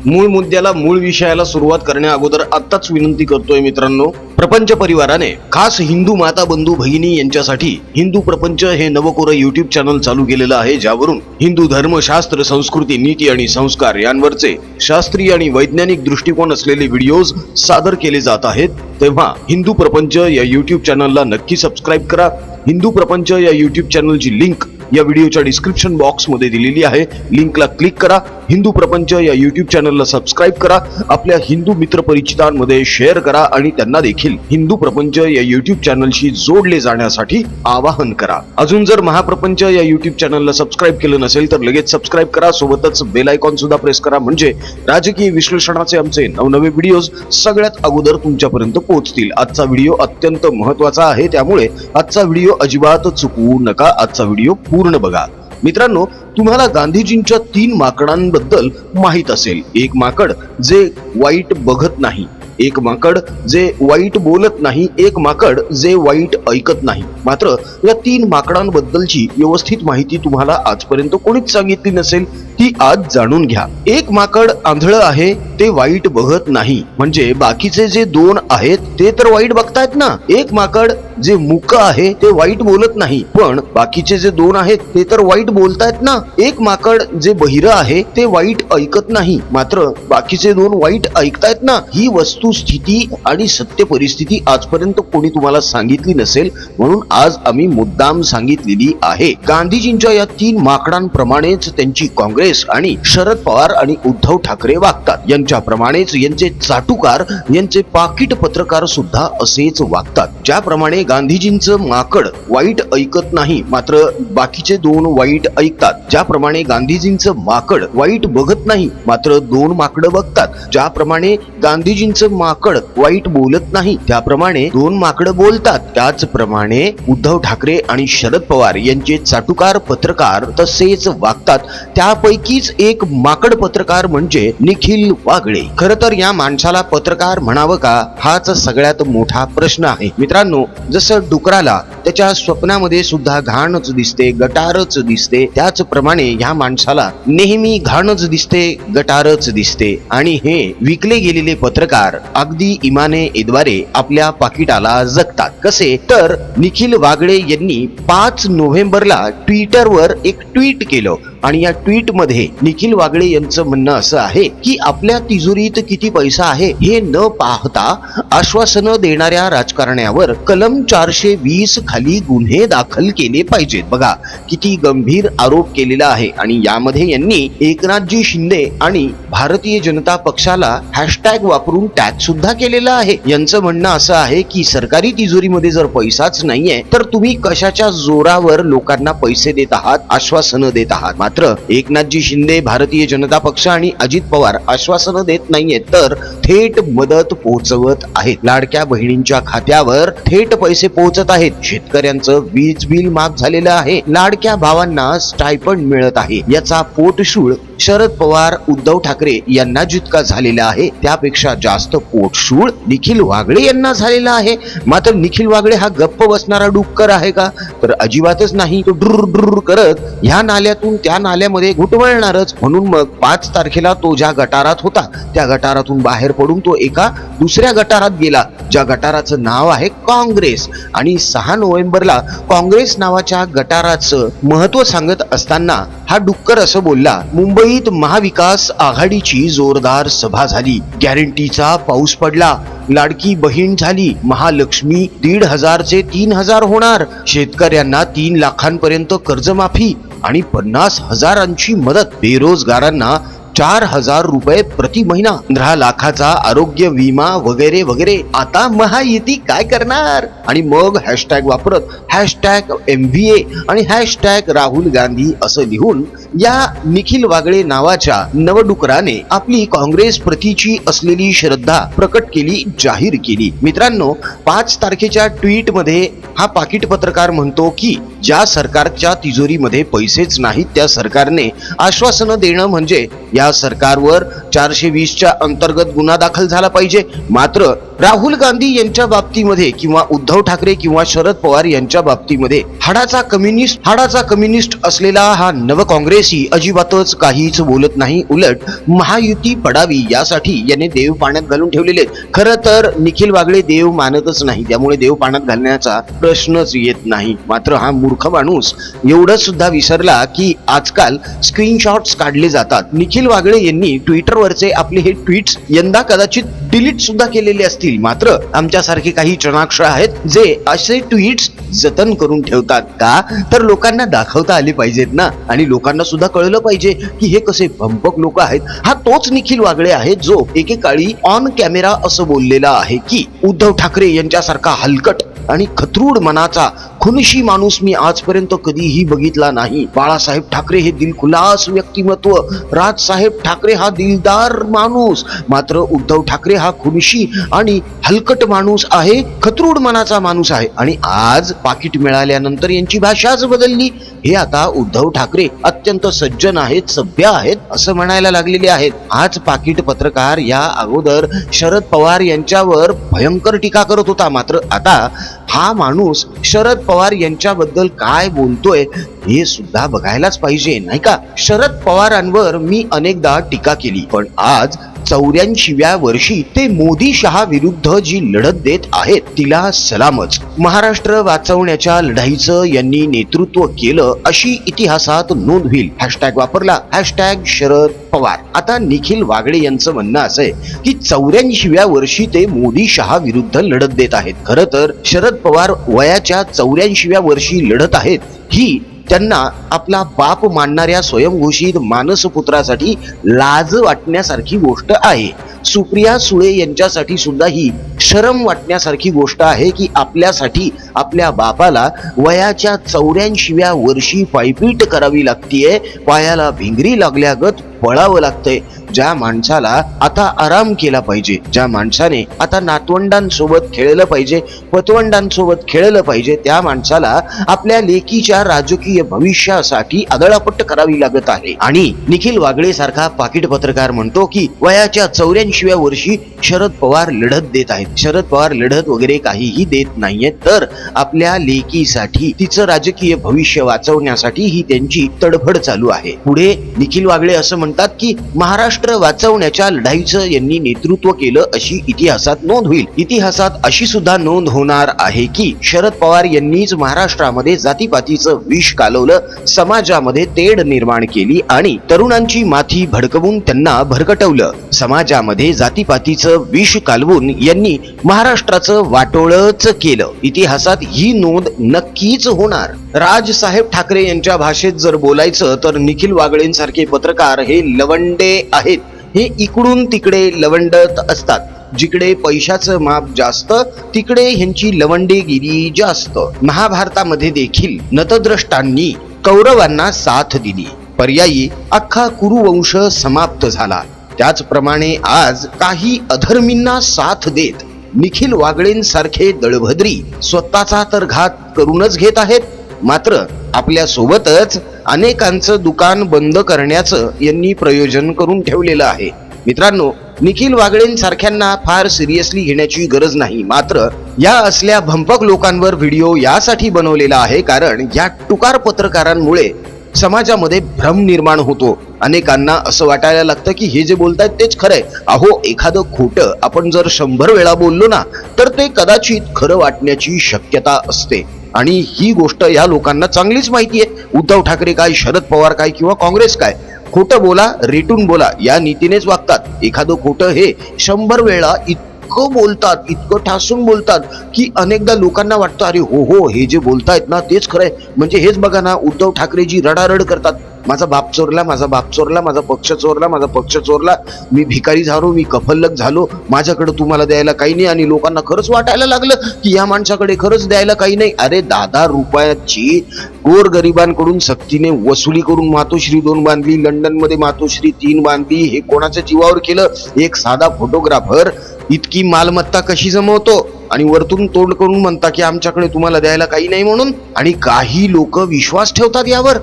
मूळ मुद्द्याला मूळ विषयाला सुरुवात करण्या अगोदर आत्ताच विनंती करतोय मित्रांनो, प्रपंच परिवाराने खास हिंदू माता बंधू भगिनी यांच्यासाठी हिंदू प्रपंच हे नवकोर युट्यूब चॅनल चालू केलेलं आहे, ज्यावरून हिंदू धर्म, शास्त्र, संस्कृती, नीती आणि संस्कार यांवरचे शास्त्रीय आणि वैज्ञानिक दृष्टिकोन असलेले व्हिडिओज सादर केले जात आहेत। तेव्हा हिंदू प्रपंच या युट्यूब चॅनलला नक्की सबस्क्राईब करा। हिंदू प्रपंच या युट्यूब चॅनलची लिंक या व्हिडिओच्या डिस्क्रिप्शन बॉक्स मध्ये दिलेली आहे, लिंकला क्लिक करा। हिंदू प्रपंच या युट्यूब चॅनलला सबस्क्राईब करा, आपल्या हिंदू मित्र परिचितांमध्ये शेअर करा आणि त्यांना देखील हिंदू प्रपंच या युट्यूब चॅनलशी जोडले जाण्यासाठी आवाहन करा। अजून जर महाप्रपंच या युट्यूब चॅनलला सबस्क्राईब केलं नसेल तर लगेच सबस्क्राईब करा, सोबतच बेल आयकॉन सुद्धा प्रेस करा, म्हणजे राजकीय विश्लेषणाचे आमचे नवनवे व्हिडिओज सगळ्यात अगोदर तुमच्यापर्यंत पोहोचतील। आजचा व्हिडिओ अत्यंत महत्त्वाचा आहे, त्यामुळे आजचा व्हिडिओ अजिबात चुकवू नका, आजचा व्हिडिओ पूर्ण बघा। मित्रांनो, तुम्हाला गांधीजींच्या 3 माकडांबद्दल माहित असेल। एक माकड जे वाईट बघत नाही, एक माकड जे वाईट बोलत नाही, एक माकड जे वाईट ऐकत नाही। मात्र या 3 माकडांबद्दलची व्यवस्थित माहिती तुम्हाला आजपर्यंत कोणीच सांगितली नसेल, ती आज जाणून घ्या। एक माकड आंधळ आहे, ते वाईट बघत नाही, म्हणजे बाकीचे जे 2 आहेत ते तर वाईट बघतायत ना। एक माकड जे मूक आहे ते वाईट बोलत नाही, पण बाकीचे जे 2 आहेत ते तर वाईट बोलतायत ना। एक माकड जे बहिर आहे ते वाईट ऐकत नाही, मात्र बाकीचे 2 वाईट ऐकतायत ना। ही वस्तुस्थिती आणि सत्य परिस्थिती आजपर्यंत कोणी तुम्हाला सांगितली नसेल, म्हणून आज आम्ही मुद्दाम सांगितलेली आहे। गांधीजींच्या या 3 माकडांप्रमाणेच त्यांची काँग्रेस आणि शरद पवार आणि उद्धव ठाकरे वागतात। यांच्याप्रमाणेच यांचे चाटुकार, यांचे पाकिट पत्रकार सुद्धा असेच वागतात। ज्याप्रमाणे गांधीजींचं माकड वाईट ऐकत नाही, मात्र बाकीचे 2 वाईट ऐकतात, ज्याप्रमाणे गांधीजींचं माकड वाईट बघत नाही, मात्र 2 माकडं बघतात, ज्याप्रमाणे गांधीजींचं माकड वाईट बोलत नाही, त्याप्रमाणे 2 माकडं बोलतात, त्याचप्रमाणे उद्धव ठाकरे आणि शरद पवार यांचे चाटुकार पत्रकार तसेच वागतात। त्यापैकीच एक माकड पत्रकार म्हणजे निखिल वागळे। खरं तर या माणसाला पत्रकार म्हणावं का, हाच सगळ्यात मोठा प्रश्न आहे। मित्रांनो, जसं डुकराला त्याच्या स्वप्नामध्ये सुद्धा घाणच दिसते, गटारच दिसते, त्याचप्रमाणे या माणसाला नेहमी घाणच दिसते, गटारच दिसते। आणि हे विकले गेलेले पत्रकार अगदी इमाने द्वारे आपल्या पाकिटाला जगतात। कसे तर निखिल वागळे यांनी 5 नोव्हेंबरला ट्विटरवर एक ट्विट केलं आणि या ट्विट मध्ये निखिल वागळे यांचं म्हणणं असं आहे की आपल्या तिजोरीत किती पैसा आहे हे न पाहता आश्वासनं देणाऱ्या राजकारण्यावर कलम 420 खाली गुन्हे दाखल केले पाहिजेत। बघा किती गंभीर आरोप केलेला आहे। आणि यामध्ये यांनी एकनाथजी शिंदे आणि भारतीय जनता पक्षाला हॅशटॅग वापरून टॅग सुद्धा केलेला आहे। यांचं म्हणणं असं आहे की सरकारी तिजोरीमध्ये जर पैसाच नाहीये तर तुम्ही कशाच्या जोरावर लोकांना पैसे देत आहात, आश्वासनं देत आहात। मात्र एकनाथजी शिंदे, भारतीय जनता पक्ष आणि अजित पवार आश्वासनं देत नाहीयेत, तर थेट मदत पोहोचवत आहेत। लाडक्या बहिणींच्या खात्यावर थेट पैसे पोहोचत आहेत। शेतकऱ्यांचं वीज बिल माफ झालेलं आहे। लाडक्या भावांना स्टायपंड मिळत आहे। याचा पोटशूळ शरद पवार, उद्धव ठाकरे यांना जितका झालेला आहे त्यापेक्षा जास्त पोटशूळ निखिल वागळे यांना झालेला आहे। मात्र निखिल वागळे हा गप्प बसणारा डुक्कर आहे का, तर अजिबातच नाही। तो डुर डुर करत ह्या नाल्यातून त्या नाल्यामध्ये घुटमळणारच। म्हणून मग 5 तारखेला तो ज्या गटारात होता त्या गटारातून बाहेर पडून तो एका दुसऱ्या गटारात गेला, ज्या गटाराचं नाव आहे काँग्रेस। आणि 6 नोव्हेंबरला काँग्रेस नावाच्या गटाराचं महत्व सांगत असताना हा डुक्कर असं बोलला, मुंबईत महाविकास आघाडीची जोरदार सभा झाली, गॅरंटीचा पाऊस पडला, लाडकी बहीण झाली, महालक्ष्मी 1,500 चे 3,000 होणार, शेतकऱ्यांना 3 लाखांपर्यंत कर्जमाफी आणि 50,000ची मदत, बेरोजगारांना 4,000 रुपये प्रति महिना, 15 लाखाचा आरोग्य विमा वगैरे वगैरे। आता महायुती काय करणार? आणि मग हॅशटॅग वापरत हॅशटॅग MVA आणि हॅशटॅग राहुल गांधी असं लिहून या निखिल वागळे नावाच्या नवडुकराने आपली काँग्रेस प्रतीची असलेली श्रद्धा प्रकट केली, जाहीर केली। मित्रांनो, 5 तारखेच्या ट्विट मध्ये हा पाकिट पत्रकार म्हणतो की ज्या सरकारच्या तिजोरीमध्ये पैसेच नाहीत त्या सरकारने आश्वासनं देणं म्हणजे या या सरकारवर 420च्या अंतर्गत गुन्हा दाखल झाला पाहिजे. मात्र राहुल गांधी यांच्या बाबतीमध्ये किंवा उद्धव ठाकरे किंवा शरद पवार यांच्या बाबतीमध्ये हाडाचा कम्युनिस्ट असलेला हा नव काँग्रेसी अजिबातच काहीच बोलत नाही. उलट महायुती पडावी यासाठी याने देव पाण्यात घालून ठेवलेले. खरं तर निखिल वागळे देव मानतच नाही, त्यामुळे देव पाण्यात घालण्याचा प्रश्नच येत नाही. मात्र हा मूर्ख माणूस एवढंच सुद्धा विसरला की आजकाल स्क्रीनशॉट्स काढले जातात. निखिल वागळे यांनी ट्विटरवरचे आपले हे ट्विट्स यंदा कदाचित डिलीट सुद्धा केलेले असतील. मात्र आमच्यासारखे काही चणाक्ष आहेत जे असे ट्विट्स जतन करून ठेवतात. का तर लोकांना दाखवता आले पाहिजेत ना, आणि लोकांना सुद्धा कळलं पाहिजे की हे कसे भंपक लोक आहेत. हा तोच निखिल वागळे आहे जो एकेकाळी ऑन कॅमेरा असं बोललेला आहे की उद्धव ठाकरे यांच्यासारखा हलकट आणि खतरूड मनाचा खुनशी माणूस मी आजपर्यंत कधीही बघितला नाही. बाळासाहेब ठाकरे हे दिलखुलास व्यक्तिमत्व, राजसाहेब ठाकरे हा दिलदार माणूस, मात्र उद्धव ठाकरे हा खुनशी आणि हलकट माणूस आहे, खतरूड मनाचा माणूस आहे. आणि आज पाकिट मिळाल्यानंतर यांची भाषाच बदलली. हे आता उद्धव ठाकरे अत्यंत सज्जन आहेत, सभ्य आहेत असं म्हणायला लागलेले आहेत. आज पाकिट पत्रकार या अगोदर शरद पवार यांच्यावर भयंकर टीका करत होता, मात्र आता हा माणूस शरद पवार यांच्याबद्दल काय बोलतोय हे सुद्धा बघायलाच पाहिजे, नाही का? शरद पवारांवर मी अनेकदा टीका केली, पण आज 84व्या वर्षी ते मोदी शहा विरुद्ध जी लढत देत आहेत तिला सलामच. महाराष्ट्र वाचवण्याच्या लढाईचं यांनी नेतृत्व केलं अशी इतिहासात नोंद होईल. हॅशटॅग वापरला, हॅशटॅग शरद पवार. आता निखिल वागळे यांचं म्हणणं असं आहे की 84व्या वर्षी ते मोदी शहा विरुद्ध लढत देत आहेत. खरं तर शरद पवार वयाच्या 84व्या वर्षी लढत आहेत ही त्यांना आपला बाप मानणाऱ्या स्वयंघोषित मानसपुत्रासाठी लाज वाटण्यासारखी गोष्ट आहे. सुप्रिया सुळे यांच्यासाठी सुद्धा ही शरम वाटण्यासारखी गोष्ट आहे की आपल्यासाठी आपल्या बापाला वयाच्या 84व्या वर्षी पायपीट करावी लागतीये, पायाला भिंगरी लागल्यागत पळावं लागतंय. ज्या माणसाला आता आराम केला पाहिजे, ज्या माणसाने आता नातवंडांसोबत खेळलं पाहिजे, पतवंडांसोबत खेळलं पाहिजे, त्या माणसाला आपल्या लेकीच्या राजकीय भविष्यासाठी आदळापट्ट करावी लागत आहे. आणि निखिल वागळे सारखा पाकिट पत्रकार म्हणतो की वयाच्या 84व्या वर्षी शरद पवार लढत देत आहेत. शरद पवार लढत वगैरे काहीही देत नाहीये, तर आपल्या लेकीसाठी, तिचं राजकीय भविष्य वाचवण्यासाठी ही त्यांची तडफड चालू आहे. पुढे निखिल वागळे असं म्हणतात की महाराष्ट्र वाचवण्याच्या लढाईचं यांनी नेतृत्व केलं अशी इतिहासात नोंद होईल. इतिहासात अशी सुद्धा नोंद होणार आहे की शरद पवार यांनीच महाराष्ट्रामध्ये जातीपातीचं विष कालवलं, समाजामध्ये तेढ निर्माण केली आणि तरुणांची माथी भडकवून त्यांना भरकटवलं. समाजामध्ये जातीपातीचं विष कालवून यांनी महाराष्ट्राचं वाटोळच केलं. इतिहासात ही नोंद नक्कीच होणार. राजसाहेब ठाकरे यांच्या भाषेत जर बोलायचं तर निखिल वागळेंसारखे पत्रकार हे लवंडे आहेत. हे इकडून तिकडे लवंडत असतात. जिकडे पैशाचं माप जास्त तिकडे ह्यांची लवंडेगिरी जास्त. महाभारतामध्ये देखील नतद्रष्टांनी कौरवांना साथ दिली, पर्यायी अख्खा कुरुवंश समाप्त झाला. त्याचप्रमाणे आज काही अधर्मींना साथ देत निखिल वागळेंसारखे दळभद्री स्वतःचा तर घात करूनच घेत आहेत, मात्र आपल्या सोबतच अनेकांचं दुकान बंद करण्याचं यांनी प्रयोजन करून ठेवलेलं आहे. मित्रांनो, निखिल वागळेंसारख्यांना फार सिरियसली घेण्याची गरज नाही, मात्र या असल्या भंपक लोकांवर व्हिडिओ यासाठी बनवलेला आहे कारण या टुकार पत्रकारांमुळे समाजामध्ये भ्रम निर्माण होतो. अनेकांना असं वाटायला लागतं की हे जे बोलतायत तेच खरंय. अहो, एखादं खोटं आपण जर 100 वेळा बोललो ना तर ते कदाचित खरं वाटण्याची शक्यता असते. आणि ही गोष्ट या लोकांना चांगलीच माहिती आहे. उद्धव ठाकरे काय, शरद पवार काय किंवा काँग्रेस काय, खोटं बोला, रेटून बोला या नीतीनेच वागतात. एखादं खोटं हे 100 वेळा इतकं बोलतात, इतकं ठासून बोलतात की अनेकदा लोकांना वाटतं अरे हो हे जे बोलतायत ना तेच खरंय. म्हणजे हेच बघा ना, उद्धव ठाकरेजी रडारड करतात, माझा बाप चोरला, माझा बाप चोरला, माझा पक्ष चोरला, माझा पक्ष चोरला, मी भिकारी झालो, मी कफल्लक झालो, माझ्याकडे तुम्हाला द्यायला काही नाही. आणि लोकांना खरंच वाटायला लागलं की या माणसाकडे खरंच द्यायला काही नाही. अरे 10 रुपयाची गोरगरिबांकडून सक्तीने वसुली करून मातोश्री 2 बांधली, लंडनमध्ये मातोश्री 3 बांधली. हे कोणाच्या जीवावर केलं? एक साधा फोटोग्राफर इतकी मालमत्ता कशी जमवतो आणि वरतून तोंड करून म्हणता की आमच्याकडे तुम्हाला द्यायला काही नाही म्हणून. आणि काही लोक विश्वास ठेवतात यावर.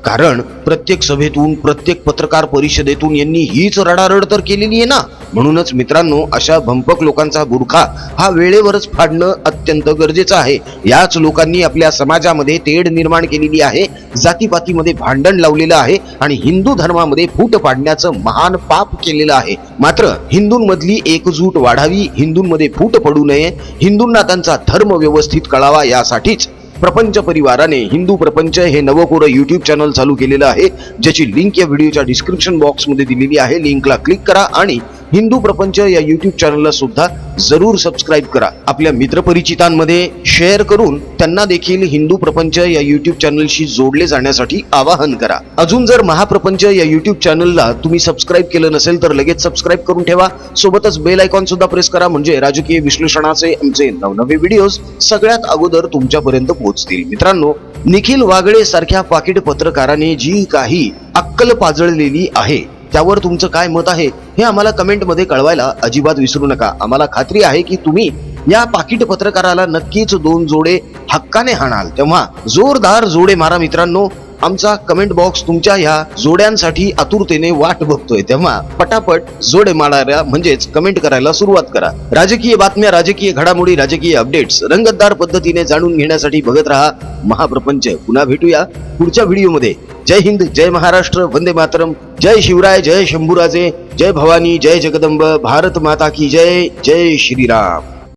कारण प्रत्येक सभेतून, प्रत्येक पत्रकार परिषदेतून यांनी हीच रडारड तर केलेली आहे ना. म्हणूनच मित्रांनो, अशा भंपक लोकांचा बुरखा हा वेळेवरच फाडणं अत्यंत गरजेचं आहे. याच लोकांनी आपल्या समाजामध्ये तेढ निर्माण केलेली आहे, जातीपातीमध्ये भांडण लावलेलं आहे आणि हिंदू धर्मामध्ये फूट पाडण्याचं महान पाप केलेलं आहे. मात्र हिंदूंमधली एकजूट वाढावी, हिंदूंमध्ये फूट पडू नये, हिंदूंना त्यांचा धर्म व्यवस्थित कळावा, यासाठीच प्रपंच परिवाराने हिंदू प्रपंच हे नवकोरं युट्यूब चॅनल चालू केलेलं आहे, ज्याची लिंक या व्हिडिओच्या डिस्क्रिप्शन बॉक्स मध्ये दिलेली आहे. लिंकला क्लिक करा आणि हिंदू प्रपंच या युट्यूब चॅनलला सुद्धा जरूर सबस्क्राईब करा. आपल्या मित्रपरिचितांमध्ये शेअर करून त्यांना देखील हिंदू प्रपंच या युट्यूब चॅनलशी जोडले जाण्यासाठी आवाहन करा. अजून जर महाप्रपंच या युट्यूब चॅनलला तुम्ही सबस्क्राईब केलं नसेल तर लगेच सबस्क्राईब करून ठेवा. सोबतच बेल आयकॉन सुद्धा प्रेस करा, म्हणजे राजकीय विश्लेषणाचे आमचे नवनवे व्हिडिओज सगळ्यात अगोदर तुमच्यापर्यंत पोहोचतील. मित्रांनो, निखिल वागळे सारख्या पाकिट पत्रकाराने जी काही अक्कल पाजळलेली आहे त्यावर तुमचं काय मत आहे हे आम्हाला कमेंटमध्ये कळवायला अजिबात विसरू नका. आम्हाला खात्री आहे की तुम्ही या पाकिट पत्रकाराला नक्कीच 2 जोडे हक्काने हाणाल. तेव्हा जोरदार जोडे मारा मित्रांनो. आमचा कमेंट बॉक्स तुमच्या ह्या जोड्यांसाठी आतुरतेने वाट बघतोय. तेव्हा पटापट जोडे मारायला म्हणजेच कमेंट करायला सुरुवात करा. राजकीय बातम्या, राजकीय घडामोडी, राजकीय अपडेट्स रंगतदार पद्धतीने जाणून घेण्यासाठी बघत राहा महाप्रपंच. पुन्हा भेटूया पुढच्या व्हिडिओमध्ये. जय हिंद, जय महाराष्ट्र, वंदे मातरम, जय शिवराय, जय शंभूराजे, जय भवानी, जय जगदंब, भारत माता की जय, जय श्रीराम.